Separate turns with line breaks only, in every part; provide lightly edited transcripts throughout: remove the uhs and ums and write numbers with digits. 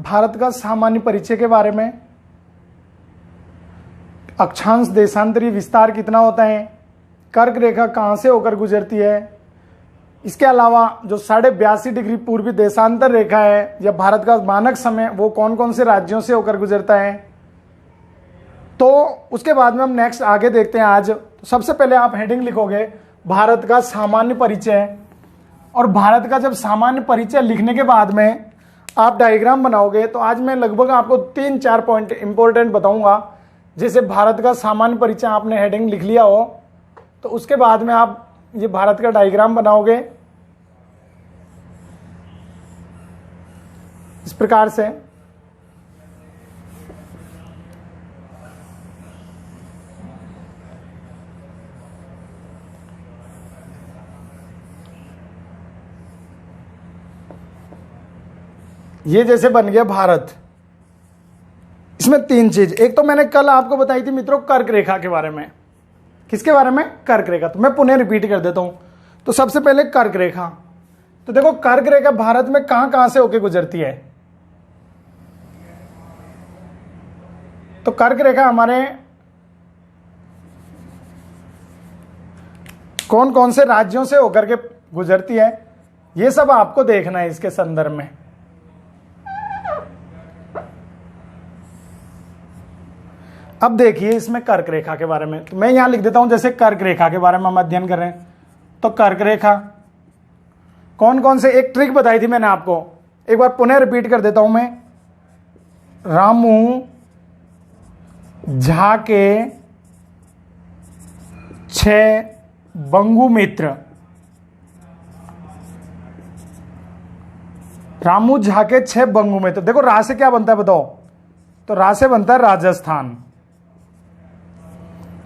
भारत का सामान्य परिचय के बारे में, अक्षांश देशांतरी विस्तार कितना होता है, कर्क रेखा कहाँ से होकर गुजरती है, इसके अलावा जो 82.5 डिग्री पूर्वी देशांतर रेखा है या भारत का मानक समय वो कौन कौन से राज्यों से होकर गुजरता है। तो उसके बाद में हम नेक्स्ट आगे देखते हैं। आज तो सबसे पहले आप हेडिंग लिखोगे भारत का सामान्य परिचय, और भारत का जब सामान्य परिचय लिखने के बाद में आप डायग्राम बनाओगे तो आज मैं लगभग आपको 3-4 पॉइंट इंपॉर्टेंट बताऊंगा। जैसे भारत का सामान्य परिचय आपने हेडिंग लिख लिया हो तो उसके बाद में आप ये भारत का डायग्राम बनाओगे इस प्रकार से। ये जैसे बन गया भारत। इसमें 3 चीज, एक तो मैंने कल आपको बताई थी मित्रों कर्क रेखा के बारे में। किसके बारे में? कर्क रेखा। तो मैं पुनः रिपीट कर देता हूं। तो सबसे पहले कर्क रेखा। तो देखो कर्क रेखा भारत में कहां कहां से होकर गुजरती है। तो कर्क रेखा हमारे कौन कौन से राज्यों से होकर के गुजरती है, ये सब आपको देखना है इसके संदर्भ में। अब देखिए इसमें कर्क रेखा के बारे में, तो मैं यहां लिख देता हूं जैसे कर्क रेखा के बारे में हम अध्ययन कर रहे हैं। तो कर्क रेखा कौन कौन से, एक ट्रिक बताई थी मैंने आपको, एक बार पुनः रिपीट कर देता हूं मैं। रामू झा के 6 बंगु मित्र, रामू झा के 6 बंगु मित्र। देखो रा से क्या बनता है बताओ। तो रा से बनता है राजस्थान,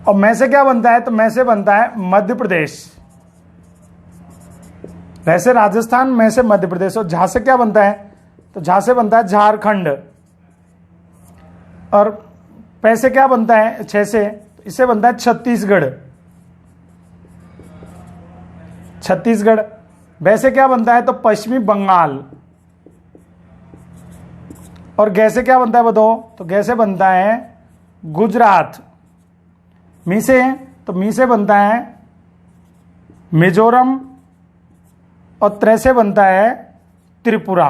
और मैं से क्या बनता है, तो मैं से बनता है मध्य प्रदेश। वैसे राजस्थान, मैं से मध्य प्रदेश। और झा से क्या बनता है, तो झा से बनता है झारखंड। और पै से क्या बनता है, 6 से, इससे बनता है छत्तीसगढ़। छत्तीसगढ़। वैसे क्या बनता है, तो पश्चिमी बंगाल। और गै से क्या बनता है बताओ, तो गै से बनता है गुजरात। मी से, तो मी से बनता है मिजोरम। और त्रै से बनता है त्रिपुरा।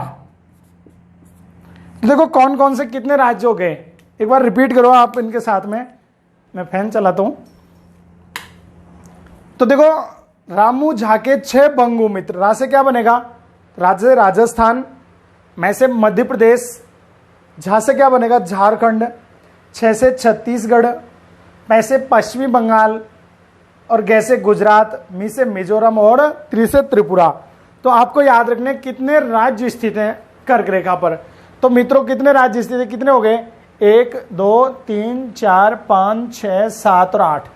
तो देखो कौन कौन से कितने राज्य हो गए, एक बार रिपीट करो आप इनके साथ में। मैं फैन चलाता हूं। तो देखो रामू झा के 6 बंगु मित्र। रा से क्या बनेगा, राज्य राजस्थान। मैं से मध्य प्रदेश। झा से क्या बनेगा, झारखंड। 6 से छत्तीसगढ़। पै से पश्चिमी बंगाल। और गै से गुजरात। मी से मिजोरम। और त्रि से त्रिपुरा। तो आपको याद रखने कितने राज्य स्थित हैं कर्क रेखा पर। तो मित्रों कितने राज्य स्थित है, कितने हो गए, 1 2 3 4 5 6 7 और 8।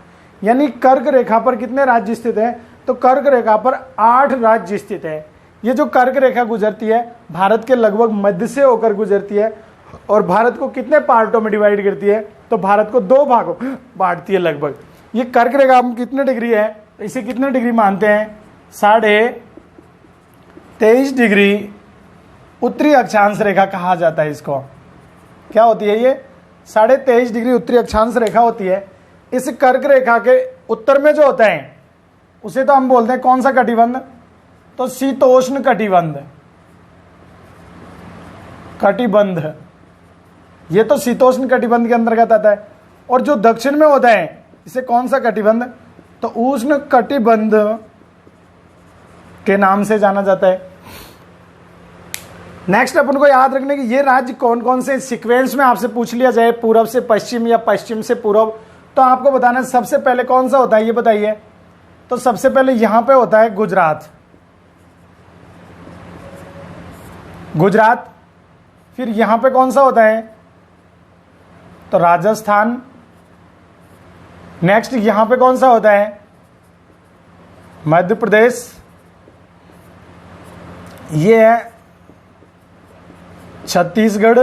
यानी कर्क रेखा पर कितने राज्य स्थित हैं, तो कर्क रेखा पर 8 राज्य स्थित है। ये जो कर्क रेखा गुजरती है भारत के लगभग मध्य से होकर गुजरती है, और भारत को कितने पार्टों में डिवाइड करती है, तो भारत को 2 भागों बांटती है लगभग। ये कर्क रेखा हम कितने डिग्री है, इसे कितने डिग्री मानते हैं, 23.5 डिग्री उत्तरी अक्षांश रेखा कहा जाता है इसको। क्या होती है ये, 23.5 डिग्री उत्तरी अक्षांश रेखा होती है। इस कर्क रेखा के उत्तर में जो होता है उसे तो हम बोलते हैं कौन सा कटिबंध, तो शीतोष्ण कटिबंध। कटिबंध, ये तो शीतोष्ण कटिबंध के अंतर्गत आता है। और जो दक्षिण में होता है इसे कौन सा कटिबंध, तो उष्ण कटिबंध के नाम से जाना जाता है। नेक्स्ट अपन को याद रखने की ये राज्य कौन कौन से, सीक्वेंस में आपसे पूछ लिया जाए पूर्व से पश्चिम या पश्चिम से पूर्व, तो आपको बताना सबसे पहले कौन सा होता है ये बताइए। तो सबसे पहले यहां पे होता है गुजरात। गुजरात। फिर यहां पे कौन सा होता है, तो राजस्थान। नेक्स्ट यहां पे कौन सा होता है, मध्य प्रदेश। ये है छत्तीसगढ़।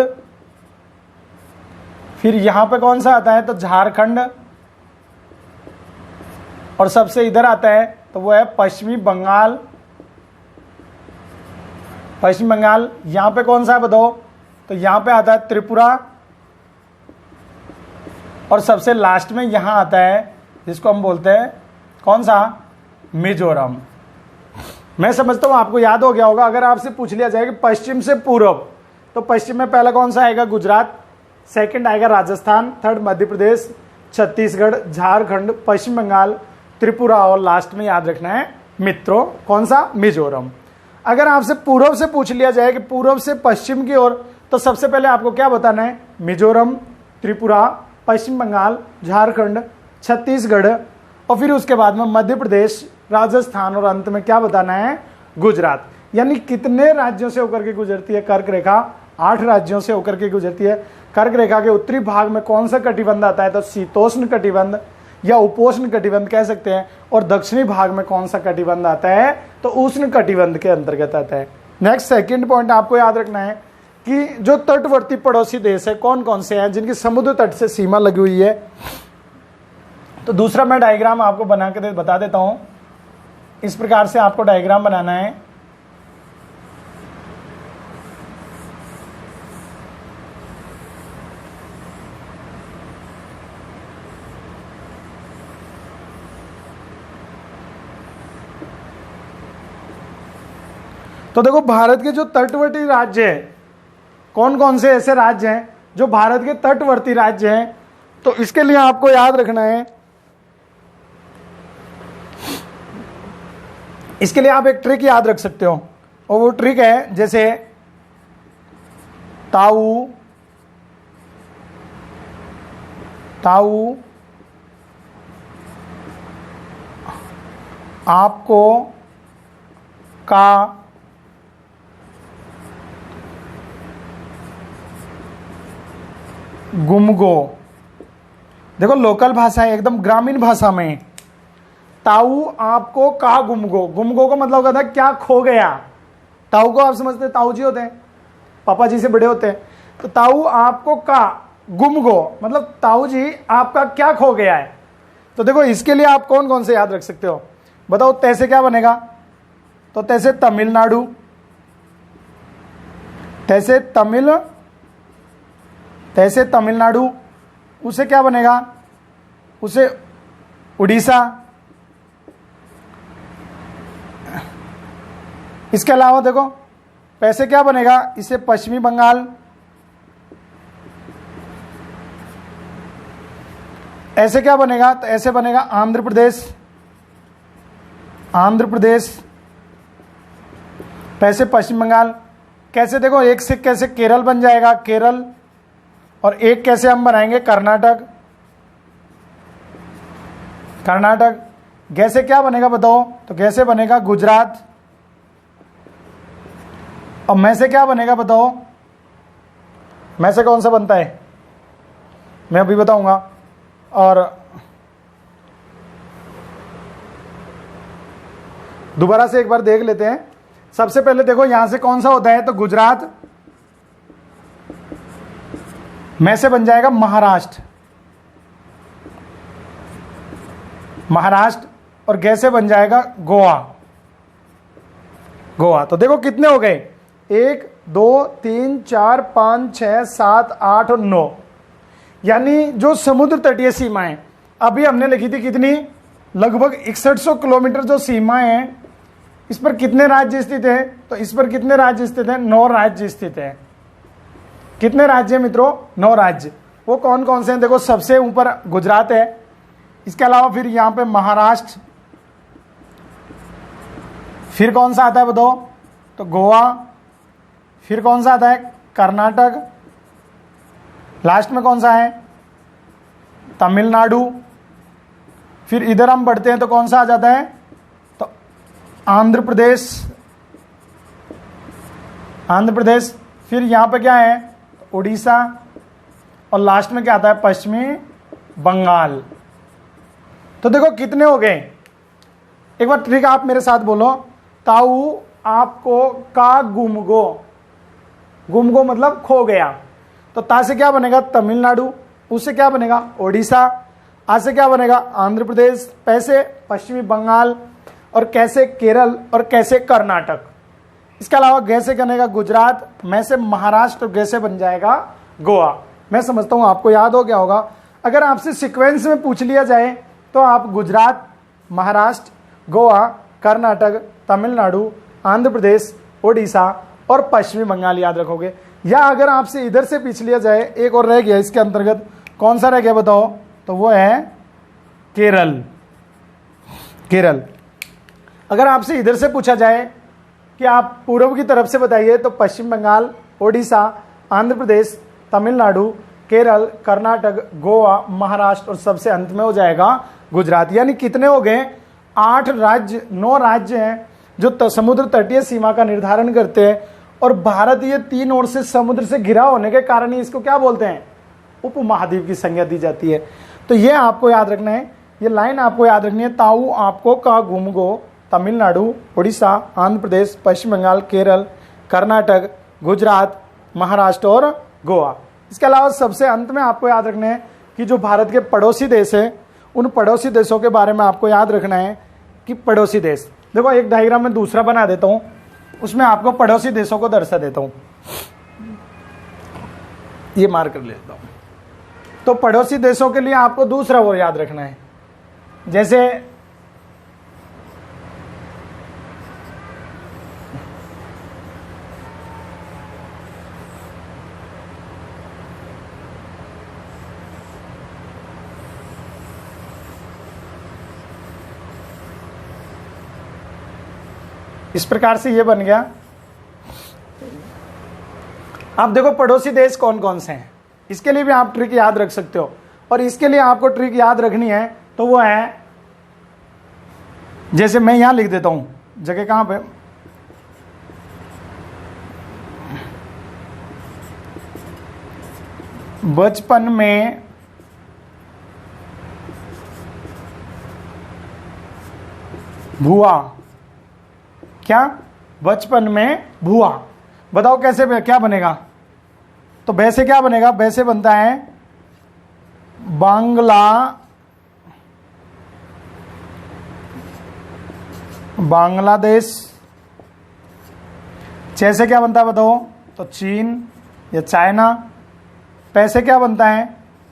फिर यहां पे कौन सा आता है, तो झारखंड। और सबसे इधर आता है तो वो है पश्चिमी बंगाल। पश्चिम बंगाल। यहां पे कौन सा है बताओ, तो यहां पे आता है त्रिपुरा, और सबसे लास्ट में यहां आता है जिसको हम बोलते हैं कौन सा, मिजोरम। मैं समझता हूं आपको याद हो गया होगा। अगर आपसे पूछ लिया जाए कि पश्चिम से पूर्व, तो पश्चिम में पहला कौन सा आएगा, गुजरात, सेकंड आएगा राजस्थान, थर्ड मध्य प्रदेश, छत्तीसगढ़, झारखंड, पश्चिम बंगाल, त्रिपुरा, और लास्ट में याद रखना है मित्रों कौन सा, मिजोरम। अगर आपसे पूर्व से पूछ लिया जाए कि पूर्व से पश्चिम की ओर, तो सबसे पहले आपको क्या बताना है, मिजोरम, त्रिपुरा, पश्चिम बंगाल, झारखंड, छत्तीसगढ़, और फिर उसके बाद में मध्य प्रदेश, राजस्थान, और अंत में क्या बताना है, गुजरात। यानी कितने राज्यों से होकर के गुजरती है कर्क रेखा, 8 राज्यों से होकर के गुजरती है। कर्क रेखा के उत्तरी भाग में कौन सा कटिबंध आता है, तो शीतोष्ण कटिबंध या उपोष्ण कटिबंध कह सकते हैं, और दक्षिणी भाग में कौन सा कटिबंध आता है, तो उष्ण कटिबंध के अंतर्गत आता है। नेक्स्ट सेकंड पॉइंट आपको याद रखना है कि जो तटवर्ती पड़ोसी देश है कौन कौन से हैं जिनकी समुद्र तट से सीमा लगी हुई है। तो दूसरा मैं डायग्राम आपको बना के बता देता हूं। इस प्रकार से आपको डायग्राम बनाना है। तो देखो भारत के जो तटवर्ती राज्य है, कौन कौन से ऐसे राज्य हैं जो भारत के तटवर्ती राज्य हैं, तो इसके लिए आपको याद रखना है, इसके लिए आप एक ट्रिक याद रख सकते हो, और वो ट्रिक है जैसे ताऊ, ताऊ आपको, का, गुमगो। देखो लोकल भाषा है, एकदम ग्रामीण भाषा में, ताऊ आपको, का, गुमगो। गुमगो का मतलब होता है क्या, खो गया। ताऊ को आप समझते हैं ताऊ जी होते हैं, पापा जी से बड़े होते हैं। तो ताऊ आपको, का, गुमगो मतलब ताऊ जी आपका क्या खो गया है। तो देखो इसके लिए आप कौन कौन से याद रख सकते हो, बताओ। तैसे क्या बनेगा, तो तैसे तमिलनाडु, तैसे तमिलनाडु, उसे क्या बनेगा, उसे उड़ीसा। इसके अलावा देखो पैसे क्या बनेगा, इसे पश्चिमी बंगाल, ऐसे क्या बनेगा, तो ऐसे बनेगा आंध्र प्रदेश, आंध्र प्रदेश, पैसे पश्चिम बंगाल। कैसे देखो एक से कैसे केरल बन जाएगा, केरल, और एक कैसे हम बनाएंगे कर्नाटक, कर्नाटक। कैसे क्या बनेगा बताओ, तो कैसे बनेगा गुजरात, और मैं से क्या बनेगा बताओ, मैं से कौन सा बनता है, मैं अभी बताऊंगा। और दोबारा से एक बार देख लेते हैं। सबसे पहले देखो यहां से कौन सा होता है, तो गुजरात, में से बन जाएगा महाराष्ट्र, महाराष्ट्र, और गे से बन जाएगा गोवा, गोवा। तो देखो कितने हो गए, 1 2 3 4 5 6 7 8 और 9। यानी जो समुद्र तटीय सीमाएं अभी हमने लिखी थी कितनी, लगभग 6100 किलोमीटर जो सीमाएं हैं, इस पर कितने राज्य स्थित हैं, तो इस पर कितने राज्य स्थित हैं, 9 राज्य स्थित हैं। कितने राज्य मित्रों, 9 राज्य। वो कौन कौन से हैं, देखो सबसे ऊपर गुजरात है, इसके अलावा फिर यहां पे महाराष्ट्र, फिर कौन सा आता है बताओ, तो गोवा, फिर कौन सा आता है कर्नाटक, लास्ट में कौन सा है तमिलनाडु, फिर इधर हम बढ़ते हैं तो कौन सा आ जाता है, तो आंध्र प्रदेश, आंध्र प्रदेश, फिर यहां पे क्या है उड़ीसा, और लास्ट में क्या आता है पश्चिमी बंगाल। तो देखो कितने हो गए, एक बार ट्रिक आप मेरे साथ बोलो, ताऊ आपको, का, गुमगो, गुमगो मतलब खो गया। तो ता से क्या बनेगा तमिलनाडु, उससे क्या बनेगा ओडिशा, आ से क्या बनेगा आंध्र प्रदेश, पै से पश्चिमी बंगाल, और कैसे केरल, और कैसे कर्नाटक। इसके अलावा ग से बनेगा गुजरात, मैं से महाराष्ट्र, ग से बन जाएगा गोवा। मैं समझता हूं आपको याद हो गया होगा। अगर आपसे सीक्वेंस में पूछ लिया जाए तो आप गुजरात, महाराष्ट्र, गोवा, कर्नाटक, तमिलनाडु, आंध्र प्रदेश, ओडिशा और पश्चिमी बंगाल याद रखोगे। या अगर आपसे इधर से पूछ लिया जाए, एक और रह गया इसके अंतर्गत, कौन सा रह गया बताओ, तो वो है केरल। केरल। अगर आपसे इधर से पूछा जाए कि आप पूर्व की तरफ से बताइए तो पश्चिम बंगाल, ओडिशा, आंध्र प्रदेश, तमिलनाडु, केरल, कर्नाटक, गोवा, महाराष्ट्र और सबसे अंत में हो जाएगा गुजरात। यानी कितने हो गए, 8 राज्य, 9 राज्य हैं जो समुद्र तटीय सीमा का निर्धारण करते हैं। और भारत ये 3 ओर से समुद्र से घिरा होने के कारण ही इसको क्या बोलते हैं, उपमहाद्वीप की संज्ञा दी जाती है। तो ये आपको याद रखना है, ये लाइन आपको याद रखनी है। ताऊ आपको का गुम गो, तमिलनाडु, उड़ीसा, आंध्र प्रदेश, पश्चिम बंगाल, केरल, कर्नाटक, गुजरात, महाराष्ट्र और गोवा। इसके अलावा सबसे अंत में आपको याद रखना है कि जो भारत के पड़ोसी देश है, उन पड़ोसी देशों के बारे में आपको याद रखना है कि पड़ोसी देश, देखो एक डायग्राम में दूसरा बना देता हूं, उसमें आपको पड़ोसी देशों को दर्शा देता हूं, ये मार्क कर लेता हूं। तो पड़ोसी देशों के लिए आपको दूसरा वो याद रखना है, जैसे इस प्रकार से ये बन गया। आप देखो पड़ोसी देश कौन कौन से हैं, इसके लिए भी आप ट्रिक याद रख सकते हो। और इसके लिए आपको ट्रिक याद रखनी है तो वो है, जैसे मैं यहां लिख देता हूं, जगह कहां पे, बचपन में भुआ, क्या, बचपन में भुआ। बताओ कैसे, क्या बनेगा, तो वैसे क्या बनेगा, वैसे बनता है बांग्लादेश। जैसे क्या बनता है बताओ, तो चीन या चाइना। पैसे क्या बनता है,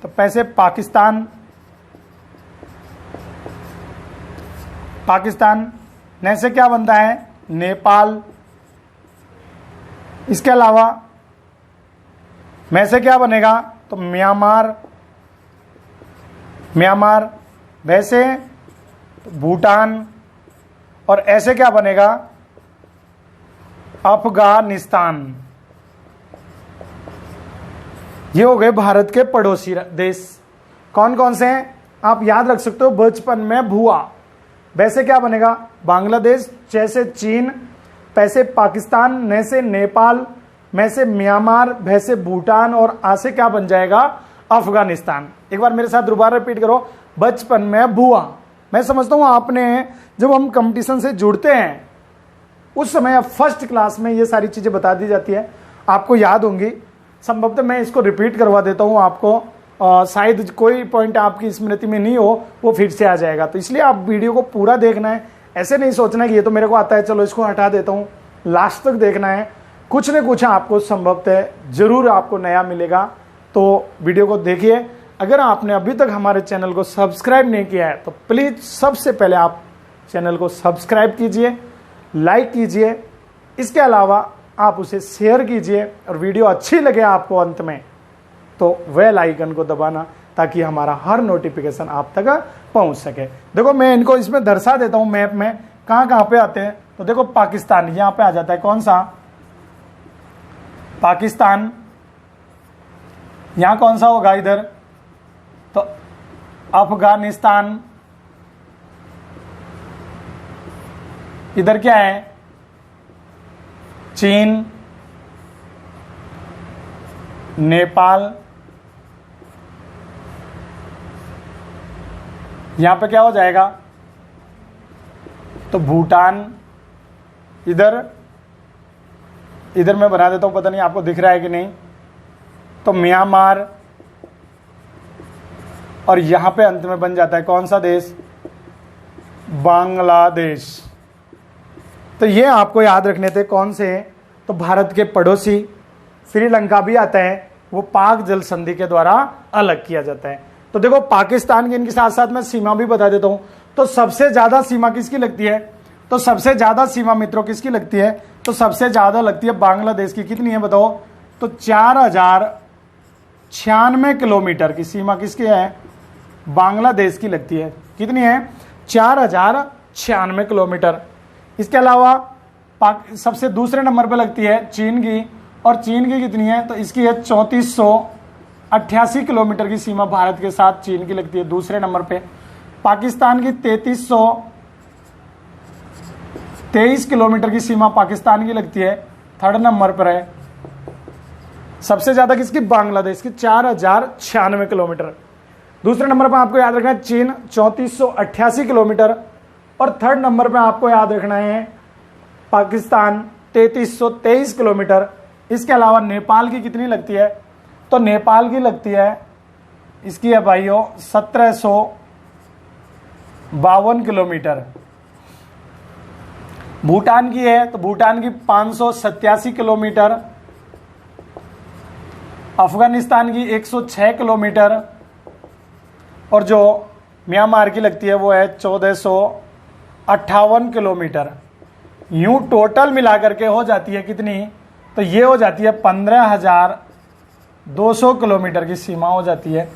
तो पैसे पाकिस्तान, न से क्या बनता है, नेपाल। इसके अलावा मैं से क्या बनेगा, तो म्यांमार, वैसे तो भूटान, और ऐसे क्या बनेगा, अफगानिस्तान। ये हो गए भारत के पड़ोसी देश। कौन कौन से हैं आप याद रख सकते हो, बचपन में भुआ, वैसे क्या बनेगा, बांग्लादेश, जैसे चीन, पैसे पाकिस्तान, न से नेपाल, मैं से म्यांमार, भै से भूटान और आ से क्या बन जाएगा, अफगानिस्तान। एक बार मेरे साथ दोबारा रिपीट करो, बचपन में भुआ। मैं समझता हूं आपने जब हम कंपटीशन से जुड़ते हैं उस समय फर्स्ट क्लास में ये सारी चीजें बता दी जाती है, आपको याद होंगी। संभवतः मैं इसको रिपीट करवा देता हूं आपको, शायद कोई पॉइंट आपकी स्मृति में नहीं हो, वो फिर से आ जाएगा। तो इसलिए आप वीडियो को पूरा देखना है, ऐसे नहीं सोचना कि ये तो मेरे को आता है चलो इसको हटा देता हूँ, लास्ट तक देखना है। कुछ न कुछ आपको संभवतः जरूर आपको नया मिलेगा, तो वीडियो को देखिए। अगर आपने अभी तक हमारे चैनल को सब्सक्राइब नहीं किया है तो प्लीज सबसे पहले आप चैनल को सब्सक्राइब कीजिए, लाइक कीजिए, इसके अलावा आप उसे शेयर कीजिए, और वीडियो अच्छी लगे आपको अंत में तो बेल आइकन को दबाना ताकि हमारा हर नोटिफिकेशन आप तक पहुंच सके। देखो मैं इनको इसमें दर्शा देता हूं मैप में, कहां कहां पे आते हैं। तो देखो पाकिस्तान यहां पे आ जाता है, कौन सा, पाकिस्तान। यहां कौन सा होगा इधर, तो अफगानिस्तान। इधर क्या है, चीन, नेपाल। यहां पे क्या हो जाएगा, तो भूटान। इधर मैं बना देता हूं, पता नहीं आपको दिख रहा है कि नहीं, तो म्यांमार। और यहां पे अंत में बन जाता है कौन सा देश, बांग्लादेश। तो ये आपको याद रखने थे कौन से, तो भारत के पड़ोसी श्रीलंका भी आता है, वो पाक जल संधि के द्वारा अलग किया जाता है। तो देखो पाकिस्तान की, इनके साथ साथ मैं सीमा भी बता देता हूं। तो सबसे ज्यादा सीमा किसकी लगती है, तो सबसे ज्यादा सीमा मित्रों किसकी लगती है, तो सबसे ज्यादा लगती है बांग्लादेश की। कितनी है बताओ, तो 4096 किलोमीटर की सीमा किसकी है, बांग्लादेश की लगती है। कितनी है, 4096 किलोमीटर। इसके अलावा सबसे दूसरे नंबर पे लगती है चीन की, और चीन की कितनी है, तो इसकी है 3488 किलोमीटर की सीमा भारत के साथ चीन की लगती है दूसरे नंबर पे। पाकिस्तान की 3323 किलोमीटर की सीमा पाकिस्तान की लगती है, थर्ड नंबर पर है। सबसे ज्यादा किसकी, बांग्लादेश की 4096 किलोमीटर। दूसरे नंबर पर आपको याद रखना है चीन 3488 किलोमीटर, और थर्ड नंबर पर आपको याद रखना है पाकिस्तान 3323 किलोमीटर। इसके अलावा नेपाल की कितनी लगती है, तो नेपाल की लगती है, इसकी है भाइयों 1752 किलोमीटर। भूटान की है, तो भूटान की 587 किलोमीटर। अफगानिस्तान की 106 किलोमीटर, और जो म्यांमार की लगती है वो है 1458 किलोमीटर। यूं टोटल मिलाकर के हो जाती है कितनी, तो ये हो जाती है 15,200 किलोमीटर की सीमा हो जाती है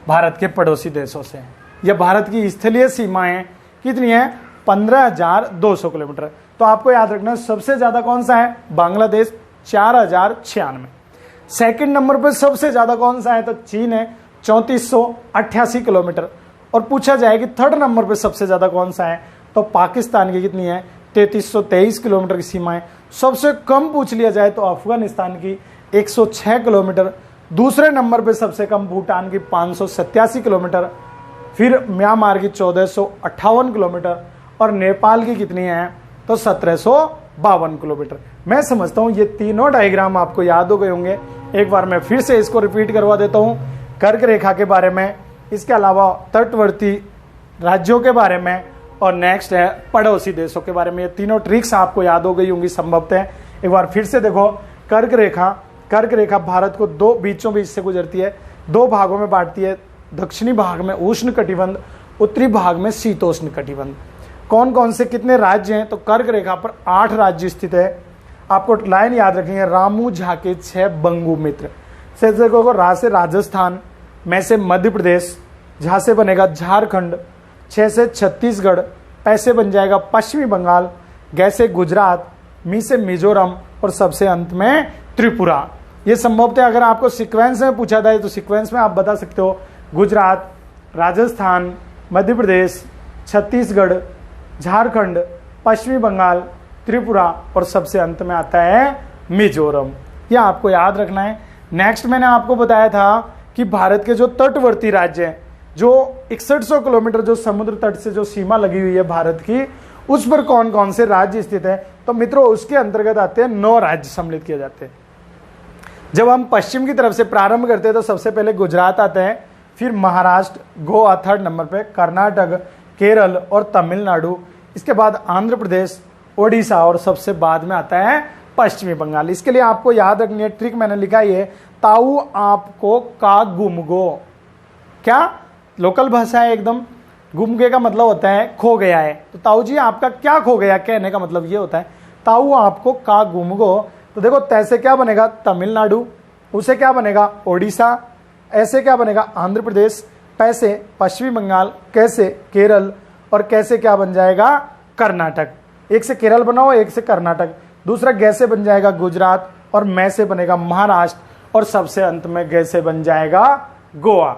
भारत के पड़ोसी देशों से। यह भारत की स्थलीय सीमाएं कितनी है, 15,200 किलोमीटर। तो आपको याद रखना सबसे ज्यादा कौन सा है, बांग्लादेश 4096। सेकंड नंबर पर सबसे ज्यादा कौन सा है, तो चीन है 3488 किलोमीटर। और पूछा जाए कि थर्ड नंबर पर सबसे ज्यादा कौन सा है, तो पाकिस्तान की कितनी है, 3323 किलोमीटर की सीमाएं। सबसे कम पूछ लिया जाए तो अफगानिस्तान की 106 किलोमीटर। दूसरे नंबर पे सबसे कम भूटान की 587 किलोमीटर, फिर म्यांमार की 1458 किलोमीटर, और नेपाल की कितनी है, तो 1752 किलोमीटर। मैं समझता हूं ये तीनों डायग्राम आपको याद हो गए होंगे। एक बार मैं फिर से इसको रिपीट करवा देता हूं, कर्क रेखा के बारे में, इसके अलावा तटवर्ती राज्यों के बारे में, और नेक्स्ट है पड़ोसी देशों के बारे में। ये तीनों ट्रिक्स आपको याद हो गई होंगी संभवतः। एक बार फिर से देखो, कर्क रेखा भारत को दो बीचों बीच से गुजरती है, दो भागों में बांटती है। दक्षिणी भाग में उष्ण कटिबंध, उत्तरी भाग में शीतोष्ण कटिबंध। कौन कौन से कितने राज्य हैं, तो कर्क रेखा पर 8 राज्य स्थित है। आपको लाइन याद रखेंगे, रामू झाके 6 बंगु मित्र। से देखो, रा से राजस्थान, मैं से मध्य प्रदेश, झा से बनेगा झारखंड, 6 से छत्तीसगढ़, पै से बन जाएगा पश्चिमी बंगाल, गै से गुजरात, मी से मिजोरम, और सबसे अंत में त्रिपुरा। ये संभवतः अगर आपको सीक्वेंस में पूछा जाए तो सीक्वेंस में आप बता सकते हो, गुजरात, राजस्थान, मध्य प्रदेश, छत्तीसगढ़, झारखंड, पश्चिमी बंगाल, त्रिपुरा, और सबसे अंत में आता है मिजोरम। यह आपको याद रखना है। नेक्स्ट मैंने आपको बताया था कि भारत के जो तटवर्ती राज्य हैं, जो 6100 किलोमीटर जो समुद्र तट से जो सीमा लगी हुई है भारत की, उस पर कौन कौन से राज्य स्थित है, तो मित्रों उसके अंतर्गत आते हैं 9 राज्य सम्मिलित किए जाते हैं। जब हम पश्चिम की तरफ से प्रारंभ करते हैं तो सबसे पहले गुजरात आता है, फिर महाराष्ट्र, गोवा थर्ड नंबर पे, कर्नाटक, केरल और तमिलनाडु, इसके बाद आंध्र प्रदेश, ओडिशा, और सबसे बाद में आता है पश्चिमी बंगाल। इसके लिए आपको याद रखनी है ट्रिक, मैंने लिखा है ताऊ आपको का गुमगो। क्या लोकल भाषा है एकदम। गुमगे का मतलब होता है खो गया है, तो ताऊ जी आपका क्या खो गया, कहने का मतलब ये होता है ताऊ आपको का गुमगो। तो देखो तैसे क्या बनेगा, तमिलनाडु, उसे क्या बनेगा, ओडिशा, ऐसे क्या बनेगा, आंध्र प्रदेश, पैसे पश्चिमी बंगाल, कैसे केरल, और कैसे क्या बन जाएगा, कर्नाटक। एक से केरल बनाओ, एक से कर्नाटक। दूसरा गै से बन जाएगा गुजरात, और मैं से बनेगा महाराष्ट्र, और सबसे अंत में गै से बन जाएगा गोवा।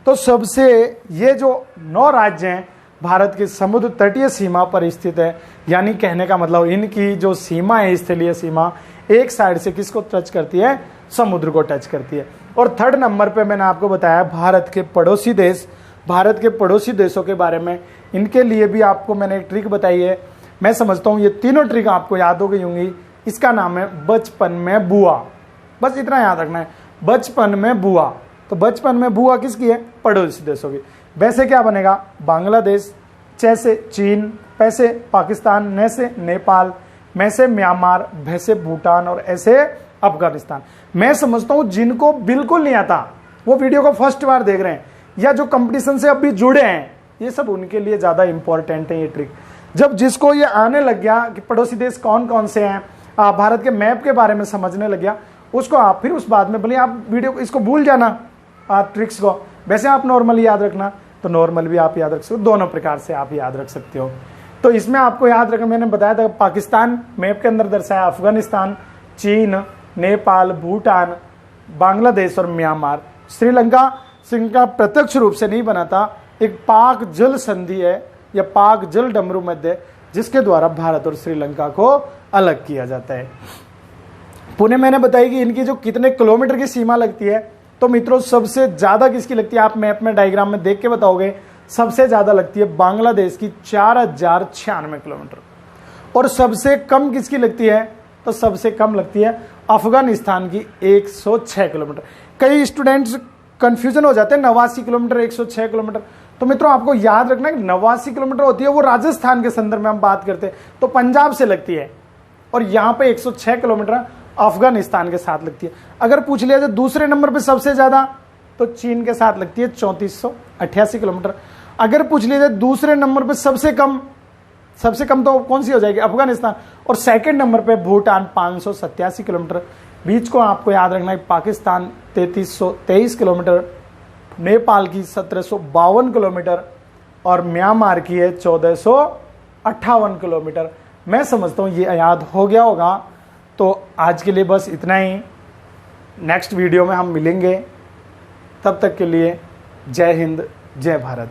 तो सबसे ये जो 9 राज्य हैं भारत के समुद्र तटीय सीमा पर स्थित है, यानी कहने का मतलब इनकी जो सीमा है, स्थलीय सीमा, एक साइड से किसको टच करती है, समुद्र को टच करती है। और थर्ड नंबर पे मैंने आपको बताया भारत के पड़ोसी देश, भारत के पड़ोसी देशों के बारे में। इनके लिए भी आपको मैंने एक ट्रिक बताई है। मैं समझता हूँ ये तीनों ट्रिक आपको याद हो गई होंगी। इसका नाम है बचपन में बुआ। बस इतना याद रखना है, बचपन में बुआ। तो बचपन में बुआ किसकी है, पड़ोसी देशों की। वैसे क्या बनेगा, बांग्लादेश, च से चीन, पै से पाकिस्तान, न से नेपाल, मैं से म्यांमार, भै से भूटान और ऐसे अफगानिस्तान। मैं समझता हूं जिनको बिल्कुल नहीं आता वो वीडियो को फर्स्ट बार देख रहे हैं या जो कंपटीशन से अभी जुड़े हैं, ये सब उनके लिए ज्यादा इंपॉर्टेंट है ये ट्रिक। जब जिसको ये आने लग गया कि पड़ोसी देश कौन कौन से हैं, भारत के मैप के बारे में समझने लग गया, उसको आप फिर उस बाद में भले आप वीडियो इसको भूल जाना ट्रिक्स को, वैसे आप नॉर्मली याद रखना तो नॉर्मल भी आप याद रख सकते हो, दोनों प्रकार से आप याद रख सकते हो। तो इसमें आपको याद रखना, मैंने बताया था पाकिस्तान मैप के अंदर दर्शाया, अफगानिस्तान, चीन, नेपाल, भूटान, बांग्लादेश और म्यांमार। श्रीलंका प्रत्यक्ष रूप से नहीं बना था, एक पाक जल संधि है या पाक जल डमरू मध्य जिसके द्वारा भारत और श्रीलंका को अलग किया जाता है। पुणे मैंने बताई कि इनकी जो कितने किलोमीटर की सीमा लगती है, तो मित्रों सबसे ज्यादा किसकी लगती है, आप मैप में डायग्राम में देख के बताओगे, सबसे ज्यादा लगती है बांग्लादेश की 4096 किलोमीटर, और सबसे कम किसकी लगती है, तो सबसे कम लगती है अफगानिस्तान की 106 किलोमीटर। कई स्टूडेंट्स कंफ्यूजन हो जाते हैं 89 किलोमीटर 106 किलोमीटर, तो मित्रों आपको याद रखना कि 89 किलोमीटर होती है वो राजस्थान के संदर्भ में हम बात करते हैं, तो पंजाब से लगती है, और यहां पे 106 किलोमीटर अफगानिस्तान के साथ लगती है। अगर पूछ लिया जाए दूसरे नंबर पे सबसे ज्यादा, तो चीन के साथ लगती है 3488 किलोमीटर। अगर पूछ लिया जाए दूसरे नंबर पे सबसे कम तो कौन सी हो जाएगी, अफगानिस्तान, और सेकंड नंबर पे भूटान 587 किलोमीटर। बीच को आपको याद रखना है पाकिस्तान 3323 किलोमीटर, नेपाल की 1752 किलोमीटर और म्यांमार की है 1458 किलोमीटर। मैं समझता हूं ये याद हो गया होगा। तो आज के लिए बस इतना ही, नेक्स्ट वीडियो में हम मिलेंगे, तब तक के लिए जय हिंद जय भारत।